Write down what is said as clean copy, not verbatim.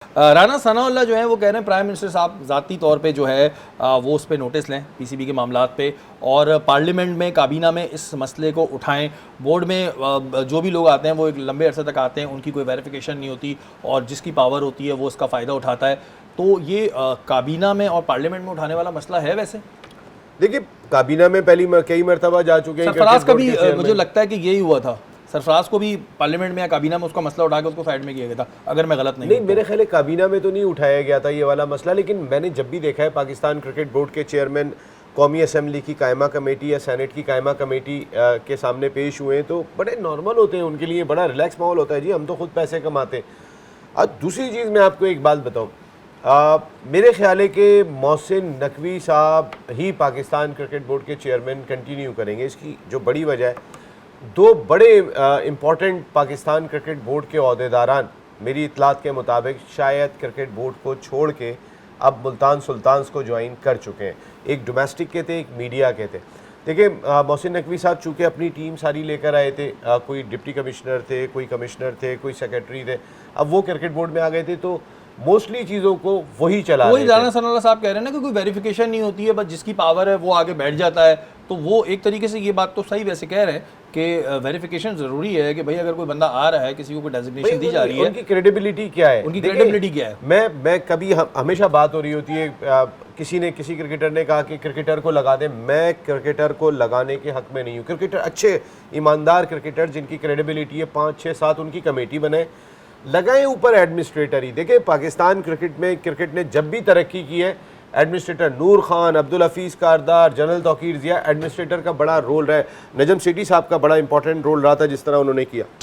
राना सनाउल्लाह जो है वो कह रहे हैं प्राइम मिनिस्टर साहब ज़ाती तौर पे जो है वो उस पर नोटिस लें पीसीबी के मामलात पे और पार्लियामेंट में काबीना में इस मसले को उठाएं। बोर्ड में जो भी लोग आते हैं वो एक लंबे अरसे तक आते हैं, उनकी कोई वेरिफिकेशन नहीं होती और जिसकी पावर होती है वो उसका फ़ायदा उठाता है। तो ये काबीना में और पार्लियामेंट में उठाने वाला मसला है। वैसे देखिए, काबीना में कई मरतबा जा चुके हैं। सरफराज का भी मुझे लगता है कि यही हुआ था, सरफराज को भी पार्लियामेंट में या काबीना में उसका मसला उठा के उसको साइड में किया गया था, अगर मैं गलत नहीं मेरे ख्याल है काबीना में तो नहीं उठाया गया था ये वाला मसला। लेकिन मैंने जब भी देखा है पाकिस्तान क्रिकेट बोर्ड के चेयरमैन कौमी असम्बली की कायमा कमेटी या सेनेट की कायमा कमेटी के सामने पेश हुए हैं तो बड़े नॉर्मल होते हैं, उनके लिए बड़ा रिलैक्स माहौल होता है। जी हम तो खुद पैसे कमाते हैं। और दूसरी चीज़ मैं आपको एक बात बताऊँ, मेरे ख्याल है कि मोहसिन नकवी साहब ही पाकिस्तान क्रिकेट बोर्ड के चेयरमैन कंटिन्यू करेंगे। इसकी जो बड़ी वजह है, दो बड़े इम्पॉर्टेंट पाकिस्तान क्रिकेट बोर्ड के अहदेदारान मेरी इतलात के मुताबिक शायद क्रिकेट बोर्ड को छोड़ के अब मुल्तान सुल्तान्स को ज्वाइन कर चुके हैं। एक डोमेस्टिक के थे, एक मीडिया के थे। देखिए, मोहसिन नकवी साहब चूँकि अपनी टीम सारी लेकर आए थे, कोई डिप्टी कमिश्नर थे, कोई कमिश्नर थे, कोई सेक्रेटरी थे, अब वो क्रिकेट बोर्ड में आ गए थे तो मोस्टली चीज़ों को वही चला रहे थे। राना सनाउल्लाह साहब कह रहे हैं ना कि कोई वेरिफिकेशन नहीं होती है, बस जिसकी पावर है वो आगे बैठ जाता है। तो वो एक तरीके से ये बात तो सही वैसे कह रहे हैं कि वेरिफिकेशन ज़रूरी है कि भाई अगर कोई बंदा आ रहा है, किसी को कोई डेजिग्नेशन दी जा रही है, उनकी क्रेडिबिलिटी क्या है, उनकी क्रेडिबिलिटी क्या है। मैं कभी हमेशा बात हो रही होती है, किसी क्रिकेटर ने कहा कि क्रिकेटर को लगा दें। मैं क्रिकेटर को लगाने के हक में नहीं हूँ। क्रिकेटर अच्छे ईमानदार क्रिकेटर जिनकी क्रेडिबिलिटी है 5, 6, 7 उनकी कमेटी बनाए, लगाएं ऊपर एडमिनिस्ट्रेटर ही। देखिए, पाकिस्तान क्रिकेट ने जब भी तरक्की की है, एडमिनिस्ट्रेटर नूर खान, अब्दुल हफीज़ कारदार, जनरल तौकीर ज़िया, एडमिनिस्ट्रेटर का बड़ा रोल रहा है। नजम सेठी साहब का बड़ा इंपॉर्टेंट रोल रहा था जिस तरह उन्होंने किया।